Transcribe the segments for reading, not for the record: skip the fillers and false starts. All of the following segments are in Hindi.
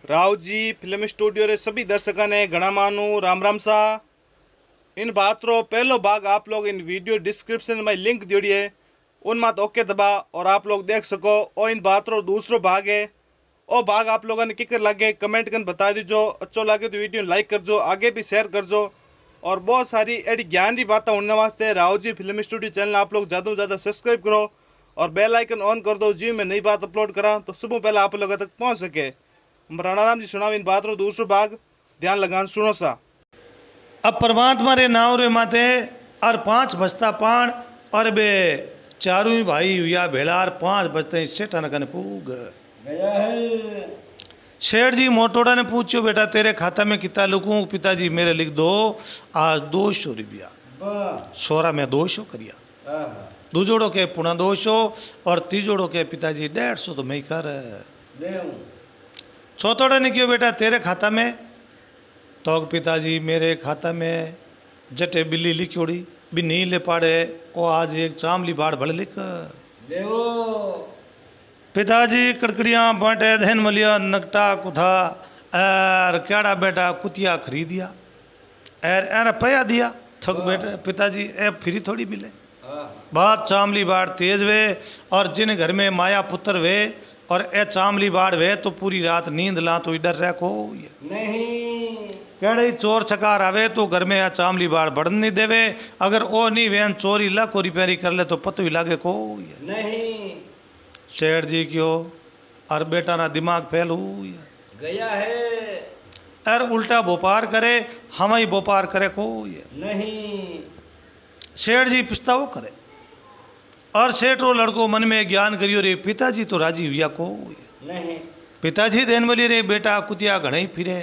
राव जी फिल्म स्टूडियो रे सभी दर्शकों ने घना मानू राम राम सा। इन बात रो पहलो भाग आप लोग इन वीडियो डिस्क्रिप्शन में लिंक दियोड़ी है, उन मत ओके दबा और आप लोग देख सको। और इन बात रो दूसरो भाग है, ओ भाग आप लोगों ने किकर लगे कमेंट कर बता दीजो। अच्छो लगे तो वीडियो लाइक कर जो, आगे भी शेयर कर जो। और बहुत सारी एडी ज्ञान की बातें होने वास्ते Rao ji film studio channel आप लोग ज़्यादा से ज़्यादा सब्सक्राइब करो और बेल आइकन ऑन कर दो। जी मैं नई बात अपलोड करा तो सुबह पहले आप लोगों तक पहुंच सके। राणाराम जी सुनाव इन बात रो दूसरो भाग, ध्यान लगान सुनो सा। अब परमात्मा रे नाव रे माथे और 5 बजता पाण और बे चारों ही भाई हुआ भेड़ा और 5 बजते सेठा न कने पूग गया है। शेठ जी मोटोड़ा ने पूछो बेटा तेरे खाता में कितना लिखूं? पिताजी मेरे लिख दो आज 200 रुपया। वाह सोरा में 200 करिया, आहा दूजोड़ो के पुणा 200 और तीजोड़ो के पिताजी 150 तो मैं ही कर। देऊं चौथोड़े ने क्यों बेटा तेरे खाता में? तो पिताजी मेरे खाता में जटे बिल्ली लिखोड़ी भी नहीं ले पाड़े ओ आज एक चामली बाढ़ भड़ लिख। देवो पिताजी कड़कड़ियाँ बांटे धन मलिया नकटा कुथा और क्याड़ा बेटा कुतिया खरीदिया एर पया दिया थक बेटा पिताजी ए फ्री थोड़ी मिले। आहा बात चामली बाढ़ तेज वे और जिन घर में माया पुत्र वे और ए चामली बाढ़ वे तो पूरी रात नींद ला तो डर रह को ये नहीं कड़े चोर छकार आवे तो घर में आ चामली बाढ़ बढ़न नहीं देवे। अगर ओ नहीं वेन चोरी ला को रिपेयरी कर ले तो पतो ही लागे को ये। नहीं शेठ जी क्यों और बेटा ना दिमाग फैल हुई गया है। और उल्टा व्यापार करे हम ही व्यापार करे को ये। नहीं शेठ जी पिछताओ करे और सेठ रो लड़को मन में ज्ञान करियो रे पिताजी तो राजी हुआ को ये। नहीं पिताजी देन बोली रे बेटा कुतिया घणे ही फिरे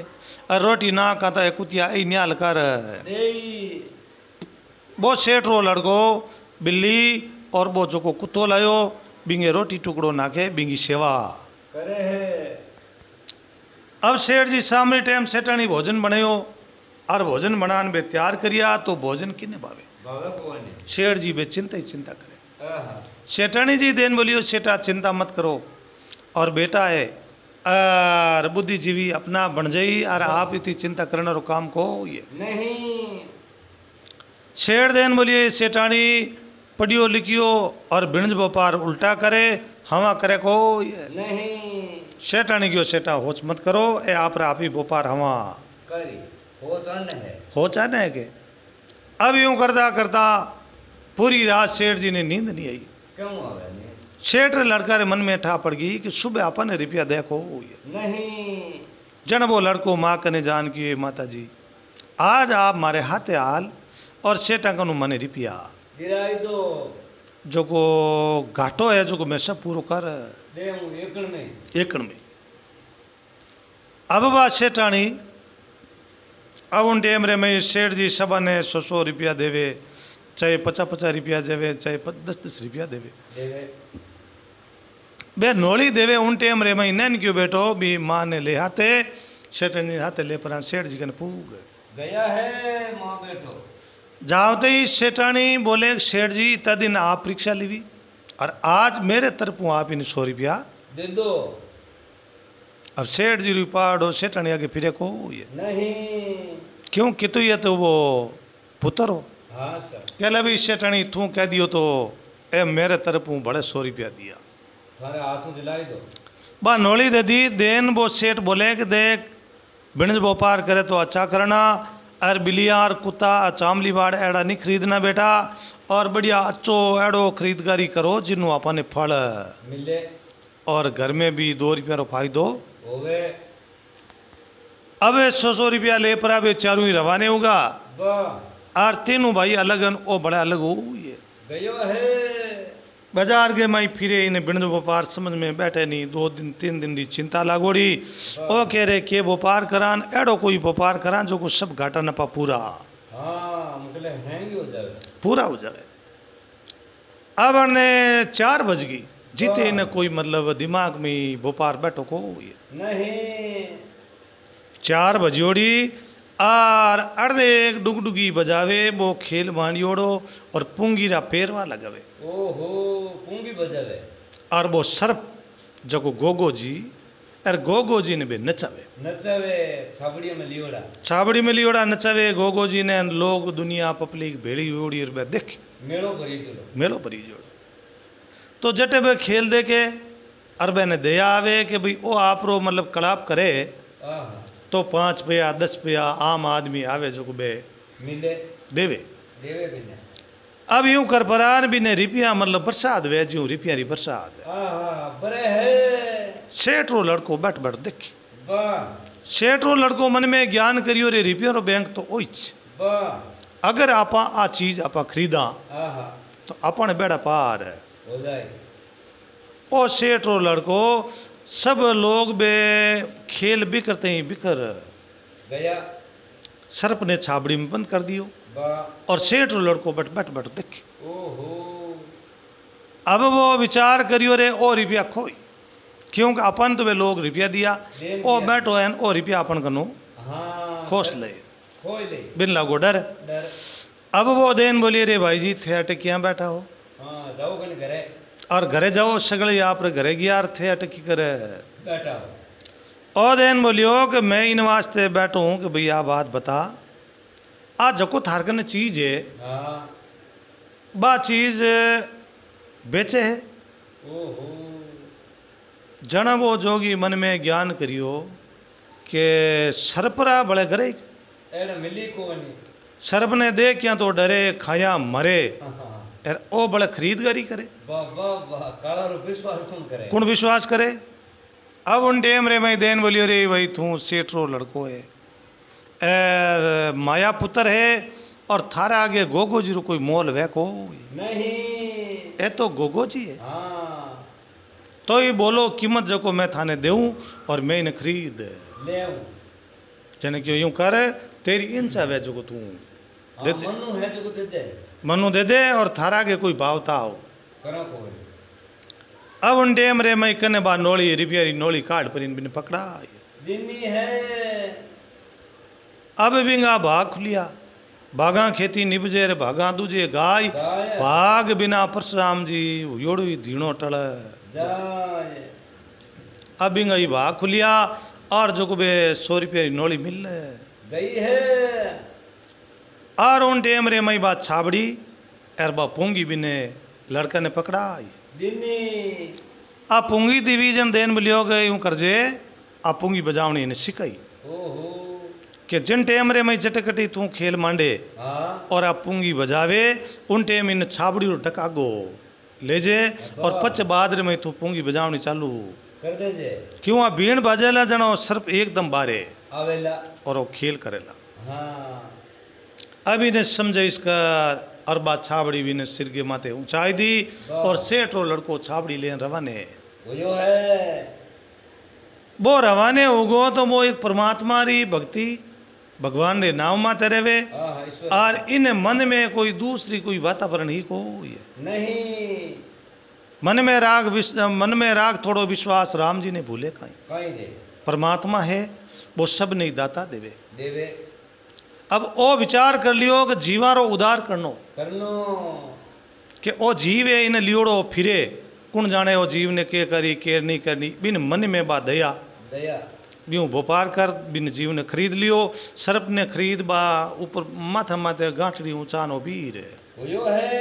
और रोटी ना खाता है कुतिया ई न्याल कर। देई वो सेठ रो लड़को बिल्ली और वो जो को कुत्तो लायो बिंगे रोटी टुकड़ो नाके बिंगी सेवा करे है। अब सेठ जी सामने टाइम सेठानी भोजन बनायो और भोजन बनान बे तैयार करिया तो भोजन किने भावे? भावे कोने शेठ जी बे चिंता ही चिंता करे। आहा सेठानी जी देन बोलियो सेठा चिंता मत करो और बेटा है और बुद्धिजीवी अपना बन जाई और आप इतनी चिंता करने रो काम को ये। नहीं शेर देन बोलिए सेठानी पढ़ियो लिखियो और बिणज व्यापार उल्टा करे हवा करे को ये। नहीं सेठानी क्यों सेठा होच मत करो ए आप ही व्यापार हवा करी हो चन है। हो चाहना है के। अब यूं करता करता पूरी रात सेठ जी ने नींद नहीं आई। क्यों आवे नहीं? सेठ लड़का रे मन में ठा पड़ गई कि सुबह अपन रुपया देखो ये। नहीं जन वो लड़को माँ कने जान की माता जी आज आप मारे हाथे हाल और सेठा कनु मने रुपया गिराई दो जो को घाटो है जो को मैं सब पूरो कर देऊं एकड़ में एकड़ में। अब बात सेठानी अब उन टेम रे में सेठ जी सबा ने 100 रुपया देवे चाहे 50 रुपया देवे चाहे 10 रुपया देवे देवे बे नोली देवे उन टेम रे में नैन क्यों बैठो भी माँ ने ले हाथे सेठानी हाथे ले पर सेठ जी कने पूग गया है। माँ बैठो जाते ही सेठानी बोले सेठ जी इतना दिन आप परीक्षा लीवी और आज मेरे तरफों आप इन 100 रुपया दे दो। अब सेठ जी रुपाड़ो सेठानी आगे फिरे को ये नहीं क्यों कितु ये तो वो पुत्र हो हाँ सर कह ले भी सेठानी तू कह दियो तो ए मेरे तरफों बड़े 100 रुपया दिया थारे हाथों दिलाई दो। बा नोली दे दी देन वो सेठ बोले कि देख बिणज व्यापार करे तो अच्छा करना और बिलिया और कुत्ता चामली बाड़ एड़ा नहीं खरीदना बेटा और बढ़िया अच्छो एड़ो खरीददारी करो जिन्हों अपने फल मिले और घर में भी 2 रुपया रो फायदो होवे। अब 100 रुपया ले पर अब चारों ही रवाने होगा वाह और तीनों भाई अलग ओ बड़ा अलग हो ये। गयो है। बाजार के माई फिरे इन्हें बिणज व्यापार समझ में बैठे नहीं 2 दिन 3 दिन की चिंता लागोड़ी ओ कह रहे के व्यापार करान एड़ो कोई व्यापार करान जो को सब घाटा नफा पूरा हाँ मुकले हैंगी हो जावे पूरा हो जाए। अब ने 4 बज गई जीते न कोई मतलब दिमाग में व्यापार बैठो को ये। नहीं 4 बजियोड़ी और अर्धे एक डुगडुगी बजावे वो खेल मांडियोड़ो और पुंगीरा पेरवा लगावे ओहो पूंगी बजावे और वो सर्प जको गोगो जी अर गोगो जी ने भी नचावे नचावे छाबड़िया में लियोड़ा छाबड़ी में लियोड़ा नचावे गोगो जी ने लोग दुनिया पब्लिक भेड़ी उड़ी और देख मेलो भरी जोड़ो मेलो परी जोड़ तो जटे बे खेल दे के अरबे ने दया आवे कि भाई ओ आपरो मतलब कलाप करे आहा तो 5 रुपया 10 रुपया आम आदमी आवे जो बे मिले देवे देवे बिने अब यूं कर परान भी ने रुपया मतलब बरसात वे जो रुपया री बरसात आहा बरे है सेठ रो लड़को बैठ बैठ देख वाह सेठ रो लड़को मन में ज्ञान करियो रे रुपया रो बैंक तो ओइच वाह अगर आपा आ चीज आपा खरीदा आहा तो अपन बेड़ा पार है हो जाए ओ सेठ रो लड़को सब लोग बे खेल बिकरते ही बिकर गया सर्प ने छाबड़ी में बंद कर दियो वाह और सेठ रो लड़को बैठ बैठ बैठ देख ओहो अब वो विचार करियो रे ओ रुपया खोई क्योंकि अपन तो वे लोग रुपया दिया देन ओ दिया। बैठो है ओ रुपया अपन कनो हाँ खोस ले खोई ले बिन लागो डर डर अब वो देन बोलिए रे भाई जी थे अटक क्या बैठा हो हाँ जाओ कन घरे और घरे जाओ सगले आप रे घरे गया थे अटकी करे बैठा हो ओ देन बोलियो कि मैं इन वास्ते बैठो हूँ कि भैया बात बता आज जको थारकन चीज है हाँ बा चीज बेचे है ओहो जना वो जोगी मन में ज्ञान करियो कि सरपरा बड़े घरे एड़ा मिली कोनी सर्प ने दे क्या तो डरे खाया मरे हाँ यार ओ बड़े खरीदगारी करे वाह वाह वाह काला रो विश्वास कौन करे कौन विश्वास करे अब उन टेम रे मैं देन बोलियो रे भाई तू सेठ रो लड़को है माया पुत्र है और थारा आगे गोगो जी रो कोई मोल वे को नहीं ए तो गोगो जी है हाँ तो ही बोलो कीमत जको मैं थाने देऊं और मैं इन्हें खरीद ले आऊं जने क्यों यूं कर तेरी इंचा वे जो तू दे दे मनु है जो दे दे मनु दे दे और थारा के कोई भावता हो करो कोई अब उन टेम रे मैं कने बा नोली रिपेरी नोली काट पर इन बिन पकड़ा दिनी है अब बिंगा भाग खुलिया भागा खेती निपजे रे भागा दूजे गाय गाय। भाग बिना परशुराम जी योड़ो ही धीणो टल जाए अब बिंगा ही भाग खुलिया और जो बे 100 रुपया री नोली मिल गई है और उन टेम रे मई बात छाबड़ी एर बा पूंगी बिने लड़का ने पकड़ा दिनी आ पूंगी डिवीजन देन मिलियो गए यूं करजे आ पूंगी बजावनी ने सिखाई ओहो कि जिन टेम रे मई चटकटी तू खेल मांडे हाँ और आ पूंगी बजावे उन टेम इन छाबड़ी रो टकागो ले जे और पच बाद रे मई तू पूंगी बजावनी चालू कर दे जे क्यों आ बीण बाजेला जनो सर्प एकदम बारे आवेला और वो खेल करेला हाँ अब इन्हें समझे इसका अरबा छाबड़ी भी ने सिर के माथे ऊंचाई दी और सेठ रो लड़को छाबड़ी ले रवाने वो यो है वो रवाने होगो तो वो एक परमात्मा री भक्ति भगवान रे नाम माते रहे हाँ ईश्वर और इन मन में कोई दूसरी कोई वातावरण ही को है नहीं मन में राग थोड़ो विश्वास राम जी ने भूले कहीं कहीं दे परमात्मा है वो सब नहीं दाता देवे देवे अब ओ विचार कर लियो कि जीवारो उदार करनो करनो कि ओ जीव है इन लियोड़ो फिरे कौन जाने ओ जीव ने के करी के नहीं करनी बिन मन में बा दया दया यूं व्यापार कर बिन जीव ने खरीद लियो सर्प ने खरीद बा ऊपर माथा माथे गांठड़ी ऊंचा नो वीर वो यो है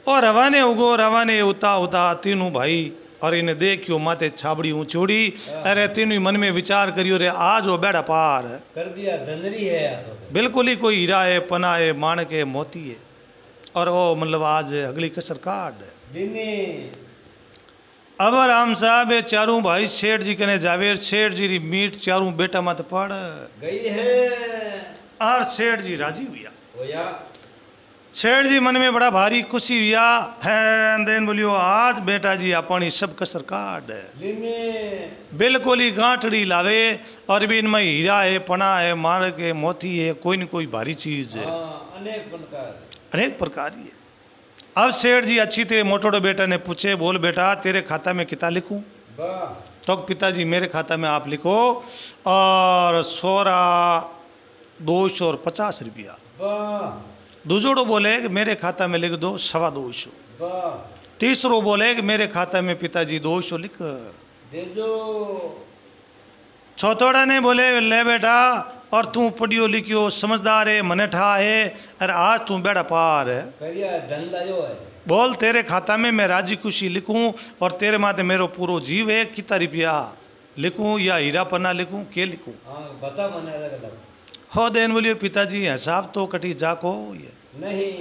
और रवाने उगो रवाने उता उता तीनों भाई और इन्हें देखियो माथे छाबड़ी ऊंचोड़ी अरे तीनों मन में विचार करियो रे आज वो बेड़ा पार कर दिया धनरी है या तो बिल्कुल ही कोई हीरा है पना है माणक है मोती है और वो मतलब आज अगली कसर काट दिनी अब राम साहब ये चारों भाई सेठ जी कने जावेर सेठ जी री मीट चारों बेटा मत पड़ गई है और सेठ जी राजी हुआ वो या सेठ जी मन में बड़ा भारी खुशी हुआ है देन बोलियो आज बेटा जी अपनी सब कसर काट दिनी बिल्कुल ही गांठड़ी लावे और भी इनमें हीरा है पना है माणक है मोती है कोई न कोई भारी चीज है हाँ अनेक बनकर अनेक प्रकार की है अब सेठ जी अच्छी तेरे मोटोड़े बेटा ने पूछे बोल बेटा तेरे खाता में कितना लिखूं वाह तो पिताजी मेरे खाता में आप लिखो और 250 रुपया वाह दूसरों बोले कि मेरे खाता में लिख दो 250 वाह तीसरो बोले कि मेरे खाता में पिताजी 200 लिख देजो। छोतोड़ा ने बोले ले बेटा और तू पढ़ियो लिखियो समझदार है मने ठा है अरे आज तू बेड़ा पार है करिया धन लायो है। बोल तेरे खाता में मैं राजी खुशी लिखूं और तेरे माथे मेरो पूरो जीव है कितना रुपया लिखूं या हीरा पन्ना लिखूं के लिखूं। हाँ बता मने अलग अलग। हो देन बोलियो पिताजी हिसाब तो कटी जाको ये नहीं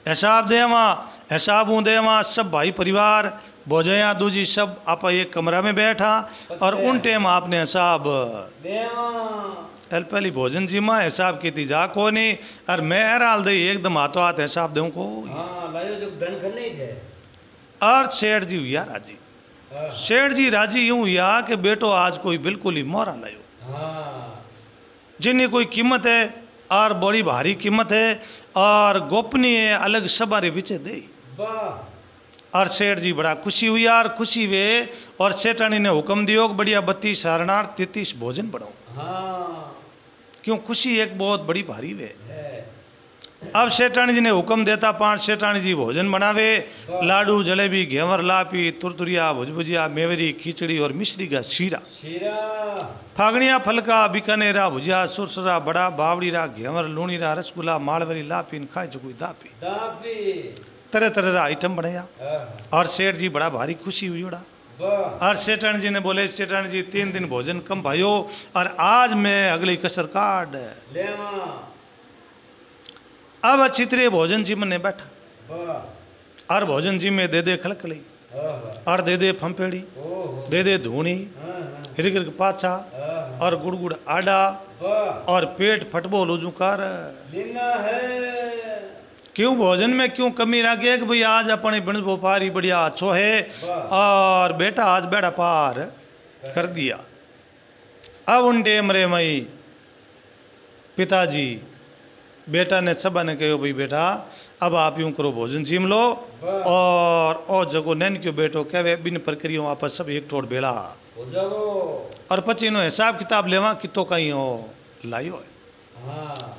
हिसाब देवा हिसाब हूँ देवा सब भाई परिवार भोजया दूजी सब आप एक कमरा में बैठा और उन टाइम आपने हिसाब देवा। पहली भोजन जी माँ हिसाब की जा को नहीं और मैं हैराल दे एकदम हाथों हाथ हिसाब दूँ को हाँ लायो जो धन खन नहीं थे। और सेठ जी हुआ राजी हाँ सेठ जी राजी यूं हुआ कि बेटो आज कोई बिल्कुल ही मोरा लायो हाँ जिन्हें कोई कीमत है और बड़ी भारी कीमत है और गोपनीय अलग सबारे बिचे दे। वाह। और सेठ जी बड़ा खुशी हुई और खुशी वे और सेठानी ने हुक्म दियो कि बढ़िया 32 सारनार 33 भोजन बढ़ाओ। हाँ क्यों खुशी एक बहुत बड़ी भारी वे। है। अब सेठानी जी ने हुक्म देता 5 सेठानी जी भोजन बनावे लाडू जलेबी घेवर लापी तुरतुरिया भुजभुजिया मेवरी खिचड़ी और मिश्री का शीरा शीरा फागणिया फलका बीकानेरा भुजिया सुरसरा बड़ा बावड़ीरा घेवर लूणीरा रसगुल्ला मालवरी लापी खाई चुकी दापी दापी। तरह तरह का आइटम बनाया हाँ और सेठ जी बड़ा भारी खुशी हुई उड़ा। वाह। और सेठानी जी ने बोले सेठानी जी 3 दिन भोजन कम भाइयो और आज मैं अगली कसर काट लेवा। अब अच्छी तरह भोजन जी में बैठा वाह। और भोजन जी में दे खलकली हाँ और दे फंपेड़ी ओहो। दे धूनी हाँ हिरगिर पाछा हाँ और गुड़गुड़ आडा वाह। और पेट फटबो लोजू कर लेना है। क्यों भोजन में क्यों कमी रह गई कि भाई आज अपने बिन व्यापारी बढ़िया अच्छो है और बेटा आज बेड़ा पार कर दिया। अब उन टेम रे मई पिताजी बेटा ने सब ने कहो भाई बेटा अब आप यूं करो भोजन जीम लो और ओ जगो नैन क्यों बेटो कहे बिन प्रक्रिया आपस सब एक टोड़ बेड़ा हो जाओ। और पची नो हिसाब किताब लेवा कितो कहीं हो लाइयो है। हाँ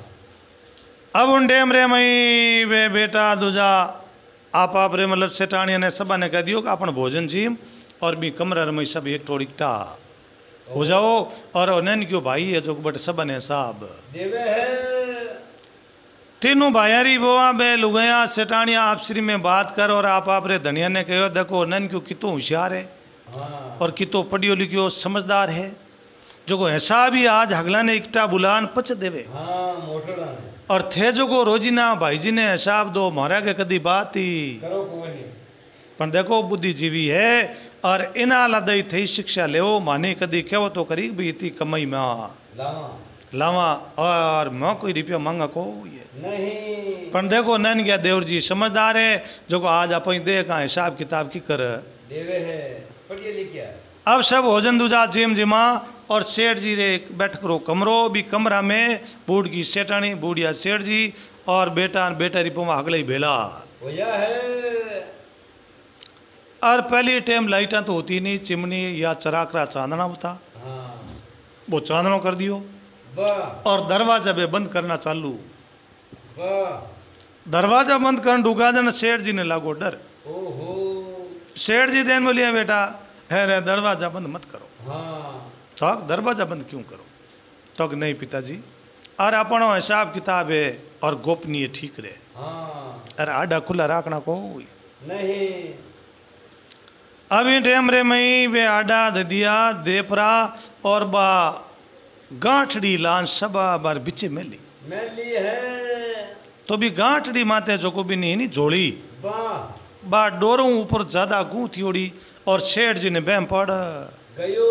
अब उन डेम रे मई वे बेटा दूजा आप रे मतलब सेठानिया ने सब ने कह दियो कि अपन भोजन जीम और भी कमरा में सब एक टोड़ इकट्ठा हो जाओ और नैन क्यों भाई है जो बट सब ने हिसाब देवे है। तीनों भायारी बोआ बे लुगया सेठानिया आपसरी में बात कर और आप रे धनिया ने कहो देखो नैन क्यों कितो होशियार है हाँ और कितो पढ़ियो लिखियो समझदार है जो को हिसाब ही आज हगला ने इकट्ठा बुलान पच देवे। हाँ मोटड़ा ने और थे जो को रोजीना भाई जी ने हिसाब दो मारा के कदी बात ही करो कोई नहीं। पर देखो बुद्धिजीवी है और इना लदई थी शिक्षा ले माने कदी कहो तो करी भी इतनी कमाई में लावा लावा और मैं कोई रुपया मांगा को ये नहीं। पर देखो नैन गया देवर जी समझदार है जो को आज अपन दे का हिसाब किताब की कर देवे है पढ़िए लिखिया। अब सब भोजन दूजा जेम जिमा और सेठ जी रे बैठ करो कमरो भी कमरा में बूढ़ की सेठानी बूढ़िया सेठ जी और बेटा बेटा रिपो अगले ही भेला होया है। और पहली टाइम लाइटा तो होती नहीं चिमनी या चराकरा चांदना होता हाँ वो चांदना कर दियो वाह और दरवाजा बे बंद करना चालू। वाह। दरवाजा बंद कर डूगा जन सेठ जी ने लागो डर। ओहो। सेठ जी देन बोलिया बेटा है रे दरवाजा बंद मत करो। हाँ तो दरवाजा बंद क्यों करो तो नहीं पिताजी और अपनो हिसाब किताब है और गोपनीय ठीक रहे हाँ अरे आडा खुला रखना को नहीं। अभी टेम रे मई वे आडा दे दिया देपरा और बा गांठड़ी लान सबा बार बिचे मेली मैली है। तो भी गांठड़ी माते जो को भी नहीं जोड़ी वाह। बा डोरों ऊपर ज्यादा गूंथियोड़ी और सेठ जी ने बैम पड़ गयो।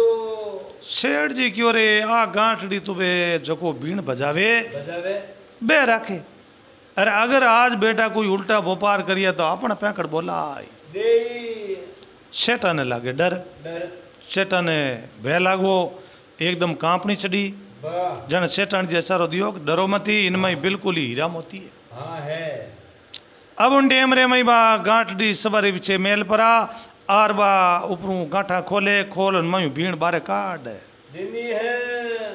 सेठ जी क्यों रे आ गांठड़ी तुबे जो को बीण बजावे बजावे बे रखे अरे अगर आज बेटा कोई उल्टा व्यापार करिए तो अपना पैकड़ बोला दे सेठा ने लागे डर डर। सेठा ने भय लागो एकदम कांपनी चढ़ी वाह। जन सेठान जी इशारो दियो कि डरो मती इनमें बिल्कुल ही हीरा मोती है। हाँ है। अब उन डेम रे मई बा गांठड़ी सवारी पीछे मेल परा आर बा ऊपरों गांठा खोले खोल मई भीड़ बारे काट दिनी है।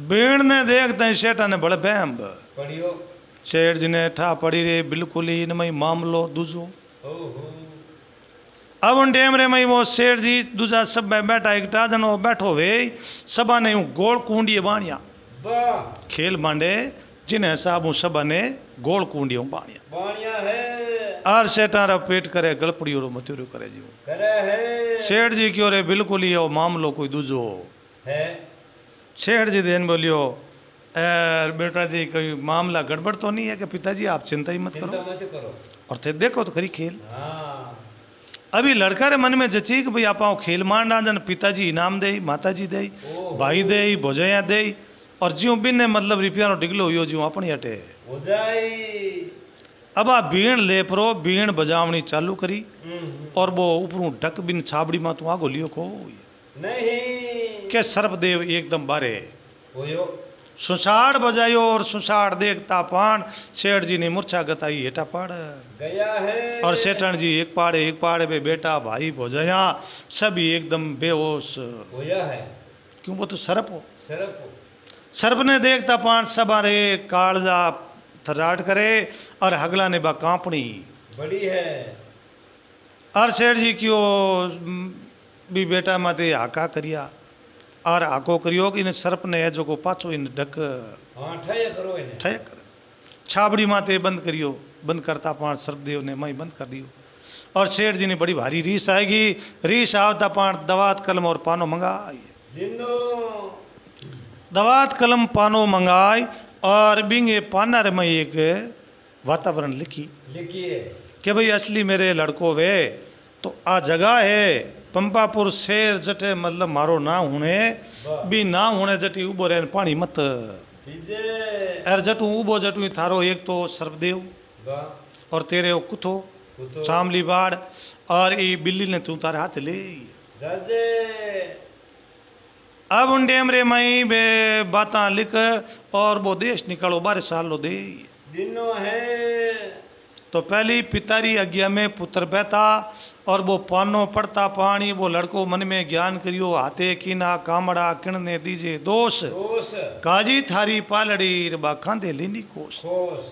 भीड़ ने देखते सेठा ने बड़े बहम पढ़ियो। सेठ जी ने ठा पड़ी रे बिल्कुल ही इनमें मामलो दूजो ओहो। अब उन टेम रे मई वो सेठ जी दूजा सब बैठा एक जनो बैठो वे सबा ने यूं गोल कुंडिये बाणिया वाह खेल मांडे जिन हिसाब सबा ने गोल कुंडियों बाणिया बाणिया है आर सेठारा पेट करे गलपड़ियों मत्यूरो करे जी करे है सेठ जी क्यों रे बिल्कुल ही वो मामलो कोई दूजो है सेठ जी देन बोलियो बेटा जी कोई मामला गड़बड़ तो नहीं है कि पिताजी आप चिंता ही मत चिंता करो मत करो और थे देखो तो खरी खेल हाँ अभी लड़का रे मन में जची कि भाई आप खेल मान डांजन पिताजी इनाम दे माता जी दे ओहो। भाई दे भोजया दे और ज्यों बिन मतलब रिपिया डिगलो हुई ज्यों अपनी हटे हो जाए अब आ बीण ले परो बीण बजावनी चालू करी और वो ऊपरों ढक बिन छाबड़ी में तू आगो लियो को नहीं के सर्पदेव एकदम बारे होयो सुसाड़ बजायो और सुसाड़ देखता पान सेठ जी ने मूर्छा गताई हेटा पाड़ गया है और सेठन जी एक पाड़े पे बेटा भाई भोजया सभी एकदम बेहोश होया है क्यों वो तो सर्प हो सिर्फ सर्प ने देखता पान सबारे कालजा थराट करे और हगला ने बा कांपनी बड़ी है और सेठ जी क्यों भी बेटा माते हाका करिया और हाको करियो कि इन सर्प ने है जो को पाछो इन ढक हाँ ठया करो इन्हें ठय कर छाबड़ी माते बंद करियो बंद करता पान सर्पदेव ने मई बंद कर दियो और सेठ जी ने बड़ी भारी रीस आएगी रीस आवता पान दवात कलम और पानो मंगाई लिंदो दवात कलम पानो मंगाई और बिंगे पाना रे मई एक वातावरण लिखी लिखिए कि भाई असली मेरे लड़को वे तो आ जगह है पंपापुर शेर जटे मतलब मारो ना होने भी ना होने जटी उबो रे पानी मत कीजे एर जटू उबो जटू थारो एक तो सर्वदेव वाह और तेरे वो कुथो कुतो चामली बाड़ और ये बिल्ली ने तू तारे हाथ ले जाजे अब उन डेम रे मई बे बाता लिख और वो देश निकालो 12 साल लो दे दिनो है तो पहली पितारी आज्ञा में पुत्र बहता और वो पानो पड़ता पानी वो लड़को मन में ज्ञान करियो हाथे कीना कामड़ा किणने दीजे दोष दोष काजी थारी पालड़ी बा खांदे लेनी कोस खोस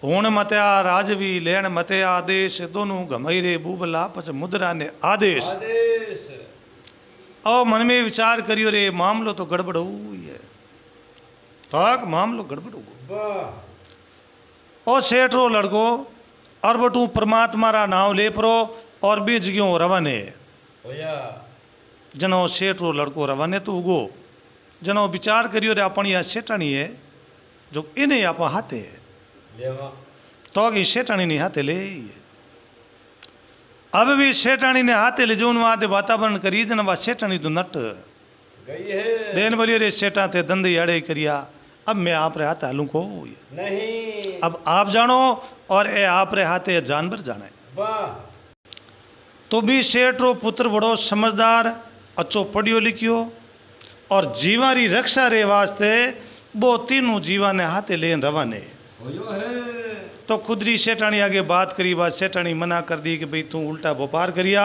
हुण मतया राजवी लेण मतया आदेश दोनों घमैरे बूबला पच मुद्रा ने आदेश आदेश और मन में विचार करियो रे मामलो तो गड़बड़ हुई है ताक मामलो गड़बड़ हो वाह और सेठ रो लड़को और बटू परमात्मा रा नाम ले परो और बीज गयो रवाने होया जनो सेठ रो लड़को रवाने तो उगो जनो विचार करियो रे अपनी आ सेठानी है जो इन्हें आप हाथे लेवा तो कि सेठानी ने हाथे ले अब भी सेठानी ने हाथे ले जो वादे वातावरण करी जन वा सेठानी तो नट गई है देन बोलियो रे सेठा थे धंधे अड़े करिया अब मैं आप रे हाथ हालू को नहीं अब आप जानो और ए आप रे हाथे जानवर जाने वाह तो भी सेठ रो पुत्र बड़ो समझदार अच्छो पढ़ियो लिखियो और जीवा री रक्षा रे वास्ते वो तीनों जीवा ने हाथे लेन रवाने होयो है तो खुदरी सेठानी आगे बात करी बात सेठानी मना कर दी कि भाई तू उल्टा व्यापार करिया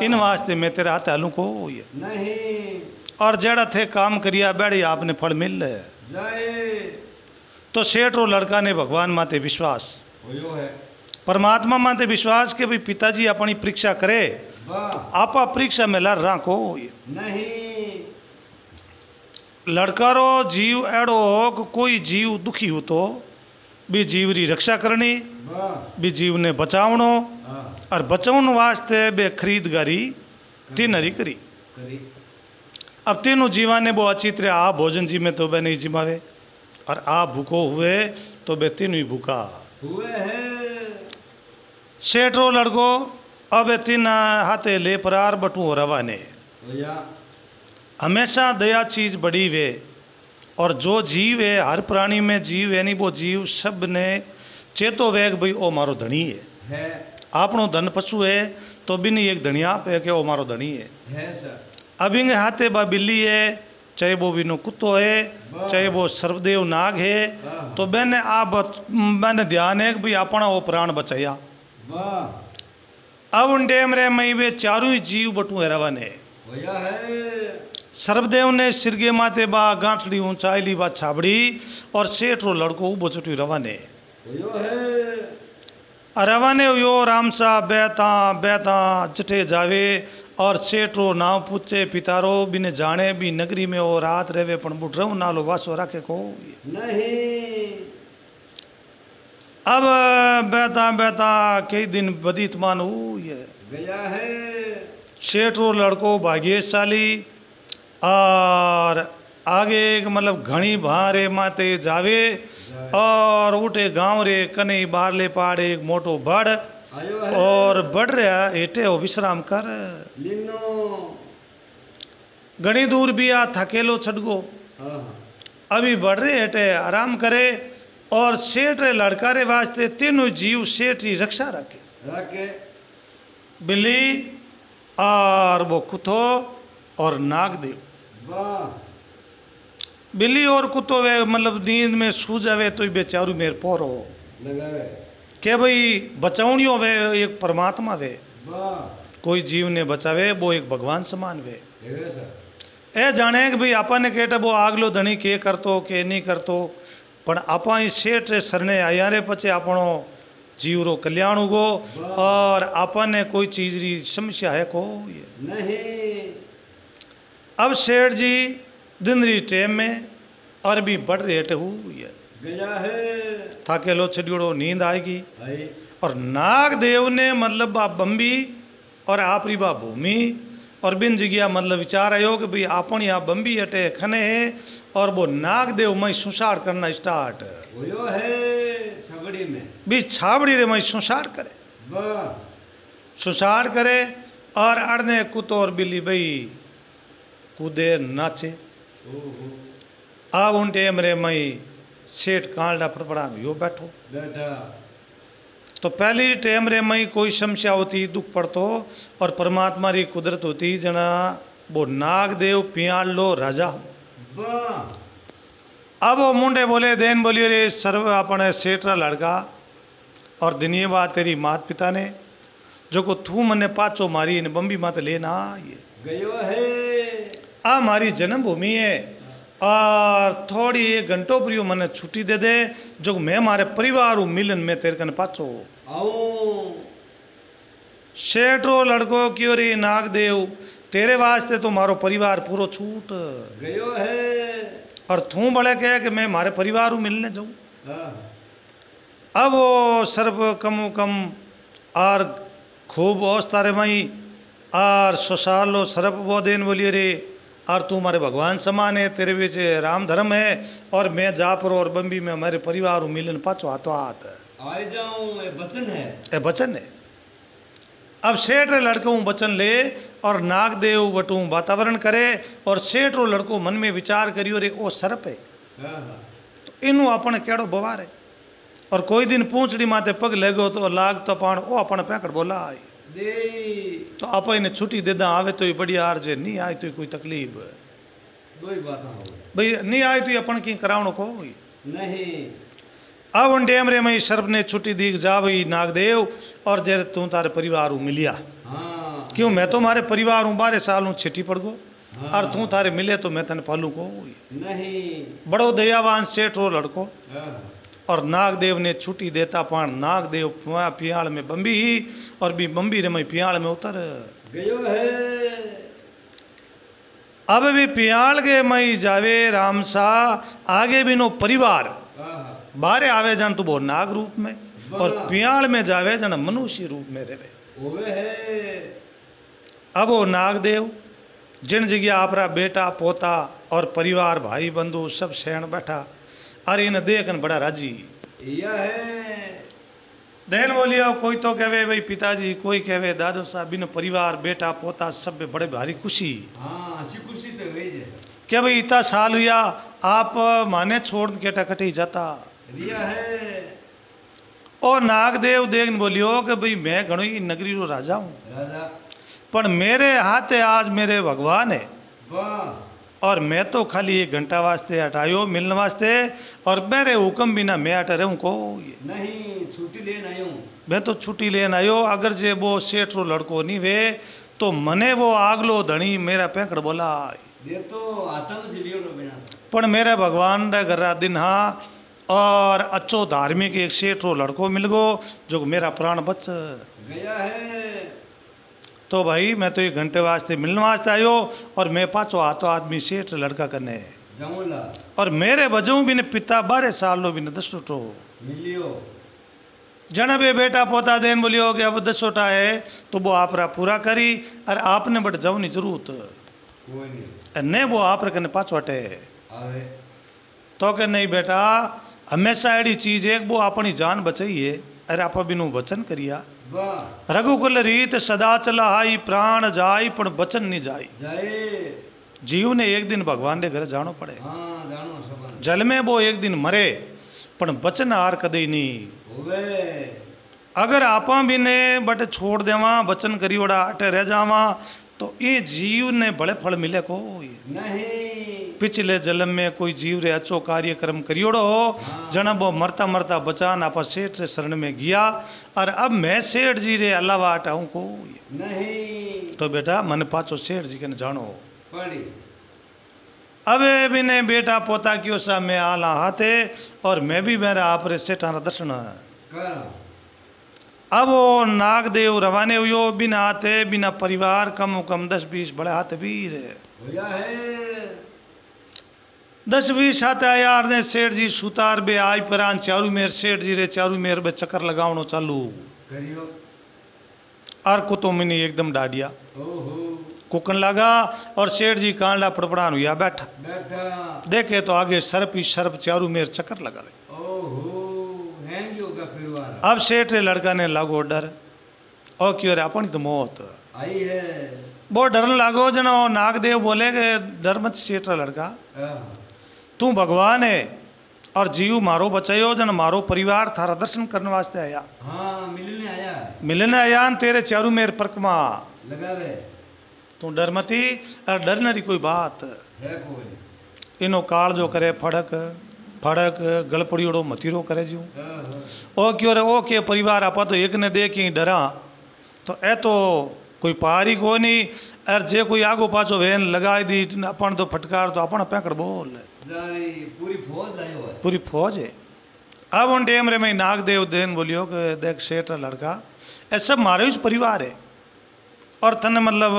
इन वास्ते मैं तेरे हाथ हालू को नहीं और जेड़ा थे काम करिया बैड़ी आपने फल मिल रहे जाए तो सेठ रो लड़का ने भगवान माते विश्वास होयो है परमात्मा माते विश्वास के भाई पिताजी अपनी परीक्षा करे वाह आपा परीक्षा में लड़ राखो नहीं लड़का रो जीव एड़ो हो कि कोई जीव दुखी हो तो भी जीव री रक्षा करनी वाह भी जीव ने बचावनो हाँ और बचावन वास्ते बे खरीदगारी तीन हरी करी करी अब तीनों जीवा ने वो अच्छी तरह आ भोजन जी में तो बे नहीं जिमावे और आ भूखो हुए तो बे तीनों ही भूखा हुए है सेठ रो लड़को अब तीन हाथे ले परार बटू रवाने होया हमेशा दया चीज बड़ी वे और जो जीव है हर प्राणी में जीव है नहीं वो जीव सब ने चेतो वेग भाई ओ मारो धनी है आपनो धन पशु है तो बिन एक धनिया पे के ओ मारो धनी है सर अब इंगे हाथे बा बिल्ली है चाहे वो बिनो कुत्तो है चाहे वो सर्वदेव नाग है तो मैंने आप मैंने ध्यान है कि भाई अपना वो प्राण बचाया वाह अब उन डेम रे मई वे चारों ही जीव बटू है रवाने होया है सर्वदेव ने सिरगे माते बा गांठली ऊंचाईली बा छाबड़ी और सेठ रो लड़को उबो चटू रवाने होयो है रवाने यो राम सा बेता बेता जठे जावे और सेठो नाव पूछे पितारो बिने जाने भी नगरी में वो रात रेवे पण बुढ़ऊ नालो वासो रखे को। नहीं। अब बेता बेता कई दिन बदीत मान हुई गया है। सेठो लड़को भाग्यशाली और आगे एक मतलब घनी भारे माते जावे और उठे गांव रे कने बारले पाड़े एक मोटो बड़ आयो है। और बढ़ रहा हेटे हो विश्राम कर लिनो। घनी दूर भी आ थकेलो छड़गो हाँ। अभी बढ़ रहे हेटे आराम करे और सेठ रे लड़का रे वास्ते तीनों जीव सेठ की रक्षा रखे रखे। बिल्ली और वो कुत्तो और नागदेव। वाह। बिल्ली और कुत्तो वे मतलब नींद में सो जावे तो बेचारू मेरे पोरो लगावे। के भाई बचाउणियो वे एक परमात्मा वे वाह। कोई जीव ने बचावे वो एक भगवान समान वे एवे सर। ए जाने कि भाई आपा ने कहते वो आगलो धनी के करतो के नहीं करतो पण आपा ही सेठ रे सरने आया रे पचे आपणो जीव रो कल्याण उगो और आपा ने कोई चीज री समस्या है को ये नहीं। अब सेठ जी दिन री टेम में और भी बढ़ रेट हुई है गया है। थाकेलो छड़ियोड़ो नींद आएगी आई। और नाग देव ने मतलब बा बम्बी और आपरी बा भूमि और बिन जगह मतलब विचार आयो कि भाई आपन यहाँ बम्बी अटे खने है और वो नाग देव मई सुसाड़ करना स्टार्ट होयो है छबड़ी में। भी छावड़ी रे मई सुसाड़ करे वाह। सुसाड़ करे और अड़ने कुत्तो और बिल्ली भाई कूदे नाचे ओहो। अब उन टेम रे मई सेठ कांडा फड़फड़ा यो बैठो बेटा। तो पहली टेम रे मई कोई समस्या होती दुख पड़तो और परमात्मा री कुदरत होती जना वो नाग देव पियाल लो राजा वाह। अब वो मुंडे बोले देन बोलियो रे सर्व अपने सेठ रा लड़का और दिनिये बात तेरी मात पिता ने जो को तू मने पाचो मारी ने बम्बी माते लेना ये गयो है। आ हमारी जन्मभूमि है और थोड़ी एक घंटों परियो मने छुट्टी दे दे जो मैं हमारे परिवार हूँ मिलन में तेरे कन पाचो आओ। सेठो लड़को क्यों रे नागदेव तेरे वास्ते तो मारो परिवार पूरो छूट गयो है। और तू बड़े कहे कि मैं हमारे परिवार हूँ मिलने जाऊँ हाँ। अब वो सर्व कम कम और खूब औस्तारे मई और ससालो सर्प वो दिन बोलिए रे और तू हमारे भगवान समान है तेरे बीच राम धर्म है और मैं जापुर और बम्बी में हमारे परिवार हूँ मिलन पाचो हाथों हाथ आए जाऊं ये वचन है। ए बचन है अब सेठ रे लड़को बचन ले और नागदेव बटू वातावरण करे और सेठ रो लड़को मन में विचार करियो रे ओ सर्प है हाँ हाँ। तो इनू अपन केड़ो बवार है और कोई दिन पूंछड़ी माथे पग लगो तो लाग तो पाण ओ अपन पैकड़ बोला आई दे। तो आप इन्हें छुट्टी देदा आवे तो ही बढ़िया आर जे नहीं आई तो कोई तकलीफ दो ही बात हो भाई नहीं आई तो अपन की करावणो को होई नहीं। अब उन डेम रे में सर्प ने छुट्टी दी जा भाई नागदेव और जेर तू तारे परिवार हूँ मिलिया हाँ। क्यों मैं तो मारे परिवार हूँ 12 साल हूँ छिट्टी पड़ गो हाँ। और तू थारे मिले तो मैं तने पालू को होई नहीं। बड़ो दयावान सेठ रो लड़को हाँ। और नागदेव ने छुट्टी देता पाण नागदेव पियाल में बम्बी ही और भी बम्बी रे में पियाल में उतर गयो है। अब भी पियाल के मई जावे रामसा आगे भी नो परिवार हाँ। बाहरे आवे जान तो वो नाग रूप में और पियाल में जावे जान मनुष्य रूप में रहे ओवे है। अब वो नागदेव जिन जगह आपरा बेटा पोता और परिवार भाई बंधु सब शरण बैठा अरे इन देखन बड़ा राजी या है। देन बोलिया कोई तो कहे भाई पिताजी कोई कहे दादो साहब बिन परिवार बेटा पोता सब में बड़े भारी खुशी हाँ हंसी खुशी तो वही जैसा। क्या भाई इतना साल हुआ आप माने छोड़ के टकटी जाता रिया है। और नागदेव देखन बोलियो कि भाई मैं घणो ही नगरी रो राजा हूँ राजा। पर मेरे हाथे आज मेरे भगवान है वाह। और मैं तो खाली 1 घंटा वास्ते हटायो मिलने वास्ते और मेरे हुक्म बिना मैं हट रहूँ को ये नहीं छुट्टी लेन आयो। मैं तो छुट्टी लेन आयो अगर जे वो सेठ रो लड़को नहीं वे तो मने वो आगलो धनी मेरा पैकड़ बोला ये तो आत्म जिलियो नो बिना। पण मेरे भगवान रे घर दिन हाँ और अच्छो धार्मिक एक सेठ रो लड़को मिल गो जो मेरा प्राण बच गया है। तो भाई मैं तो 1 घंटे वास्ते मिलने वास्ते आयो और मैं पाछो आतो आदमी सेठ लड़का करने जाऊला और मेरे बजू भी ने पिता 12 साल लो भी ने 10 टो मिलियो जन बे बेटा पोता देन बोलियो कि अब 10 है तो वो आपरा पूरा करी और आपने बट जाऊ नहीं जरूरत कोई नहीं ने वो आप कने पाछो हटे आवे तो के नहीं बेटा हमेशा एड़ी चीज है वो अपनी जान बचाई है अरे आप बिनु वचन करिया वाह रघुकुल रीत सदा चला हाई प्राण जाई पण वचन नहीं जाई जाए जीव ने एक दिन भगवान के घर जानो पड़े हाँ जानो सबन जल में वो एक दिन मरे पण वचन हार कदे नहीं होवे अगर आपा भी ने बट छोड़ देवा वचन करियोड़ा अटे रह जावा तो ये जीव ने बड़े फल मिले को नहीं पिछले जन्म में कोई जीव रे अच्छो कार्यक्रम करियोड़ो हो जना वो मरता मरता बचान आपा सेठ रे शरण में गया और अब मैं सेठ जी रे अलावा हटाऊं को नहीं तो बेटा मन पाछो सेठ जी के न जानो पड़ी अब भी ने बेटा पोता क्यों सा मैं आला हाथे और मैं भी मेरा आप रे सेठा रा दर्शन कर अब वो नागदेव रवाने हुयो बिना हाथे बिना परिवार कम 10-20 बड़े हाथ वीर होया है 10-20 हाथ यार ने सेठ जी सुतार बे आई परान चारू मेर सेठ जी रे चारू मेर बे चक्कर लगावनो चालू करियो और कुतो मिनी एकदम डाडिया ओहो कुकन लगा और सेठ जी कांडा पड़पड़ान हुआ बैठा बैठा देखे तो आगे सर्प ही सर्प चारू मेर चक्कर लगा रहे ओहो हैंगी होगा फिर वाला अब सेठ रे लड़का ने लागो डर ओ क्यों रे अपनी तो मौत आई है वो डरन लागो जना नागदेव बोले के डर मत सेठ रा लड़का आह, तू भगवान है और जीव मारो बचायो जन मारो परिवार थारा दर्शन करने वास्ते आया हाँ मिलने आया मिलने आया न तेरे चारू मेर परकमा लगावे तू डर मती और डरने री कोई बात है कोई इनो काल जो करे फड़क फड़क गलपड़ियोड़ो मतीरो करे जीव आह, ओ क्यों रे ओ के परिवार आपा तो एक ने देख ही डरा तो ए तो कोई पारी को नहीं और जे कोई आगो पाछो वेन लगाई दी अपन तो फटकार तो अपन पैकड़ बोल जाई पूरी फौज लायो है पूरी फौज है अब उन टेम रे में नागदेव देन बोलियो कि देख सेठ रा लड़का ये सब मारे ही परिवार है और तने मतलब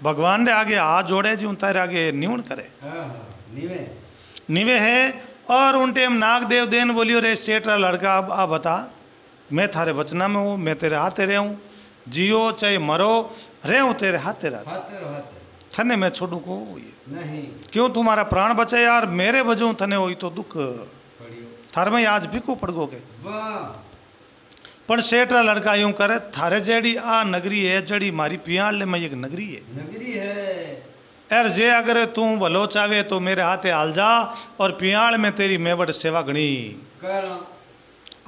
भगवान रे आगे हाथ जोड़े जी उन तारे आगे न्यून करे हाँ नीवे निवे है और उन टेम नागदेव देन बोलियो रे सेठ रा लड़का अब आ बता मैं थारे वचना में हूँ मैं तेरे हाथे रहे हूँ जियो चाहे मरो रहे हूँ तेरे हाथे रह हाथे थने मैं छोड़ू को ये नहीं क्यों तुम्हारा प्राण बचे यार मेरे वजह थने होई तो दुख पड़ियो थार में आज भिको पड़गोगे वाह पण सेठ रा लड़का यूं करे थारे जेड़ी आ नगरी है जड़ी मारी पियाल में एक नगरी है नगरी है यार जे अगर तू भलो चाहे तो मेरे हाथे हाल जा और पियाल में तेरी मेवट सेवा गणी कर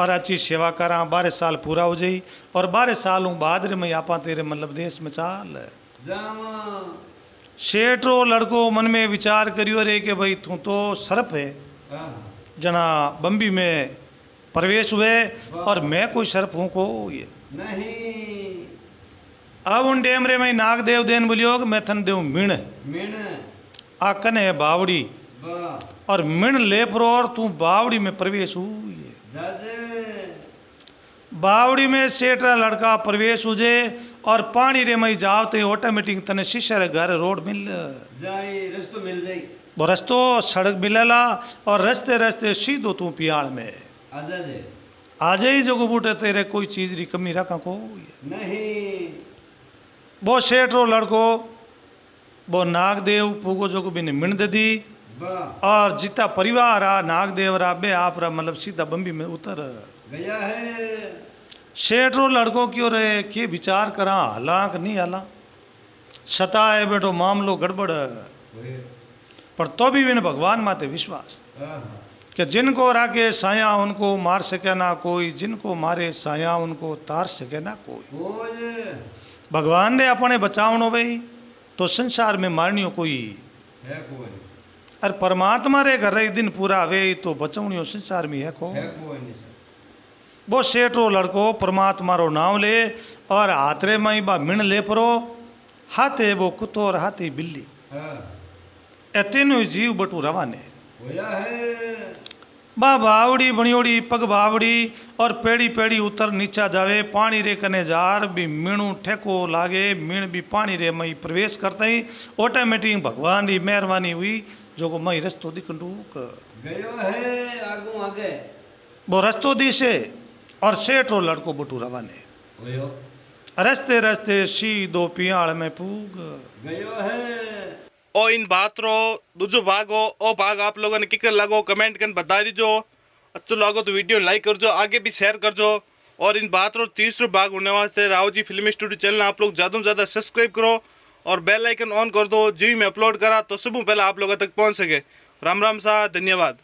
और अच्छी सेवा करा 12 साल पूरा हो जाई और 12 साल हूँ बाद रे मैं आपा तेरे मतलब देश में चाल जामा सेठ रो लड़को मन में विचार करियो रे कि भाई तू तो सर्प है आह, जना बम्बी में प्रवेश हुए और मैं कोई सर्प हूँ को ये नहीं अब उन डेमरे में नागदेव देन बोलियो कि मैं थन देव मिण मिण आ कने बावड़ी वाह और मिण ले पर और तू बावड़ी में प्रवेश हुई जादे बावड़ी में सेठ रा लड़का प्रवेश हुजे और पानी रे मई जावते ऑटोमेटिक तने शीशे रे घर रोड मिल जाई रस्तो मिल जाई वो रस्तो सड़क मिलेला और रस्ते रस्ते सीधो तू पियाड़ में आजा जे आ जाई जो बूटे तेरे कोई चीज री कमी रखा को नहीं वो सेठ रो लड़को वो नागदेव पूगो जो भी ने मिण दे दी वाह और जितना परिवार आ नागदेव रा बे आप रा मतलब सीधा बम्बी में उतर गया है सेठ रो लड़को क्यों रे के विचार करा हालांक नहीं हाला सता है बेटो मामलो गड़बड़ ओए, पर तो भी बिन भगवान माते विश्वास आह, कि जिनको राके साया उनको मार सके ना कोई जिनको मारे साया उनको तार सके ना कोई फौज भगवान ने अपने बचावनो भाई तो संसार में मारनियो कोई है कोई और परमात्मा रे घर एक दिन पूरा वे तो बचवनियो संसार में है को है कोई नहीं सर वो सेठ रो लड़को परमात्मा रो नाम ले और हाथरे में बा मिण ले परो हाथे वो कुत्तो और हाथी बिल्ली हाँ ए तीनों ही जीव बटू रवाने होया है बा बावड़ी बणियोड़ी पग बावड़ी और पेड़ी पेड़ी उतर नीचा जावे पानी रे कने जार भी मीणु ठेको लागे मीण भी पानी रे मई प्रवेश करते ही ऑटोमेटिक भगवान की मेहरबानी हुई जो को मई रस्तो दिखंडूक गयो है आगू आगे वो रस्तो दिशे और सेठ रो लड़को बटू रवाने गयो रस्ते रस्ते सीधो पियाल में पूग गयो है और इन बात रो दूजो भाग हो ओ भाग आप लोगों ने किकर लगो कमेंट कर बता दीजो। अच्छो लगो तो वीडियो लाइक करजो आगे भी शेयर करजो। और इन बात रो तीसरो भाग होने वास्ते राव जी फिल्मी स्टूडियो चैनल आप लोग ज़्यादा से ज़्यादा सब्सक्राइब करो और बेल आइकन ऑन कर दो। जी मैं अपलोड करा तो सबसे पहले आप लोगों तक पहुंच सके। राम राम सा धन्यवाद।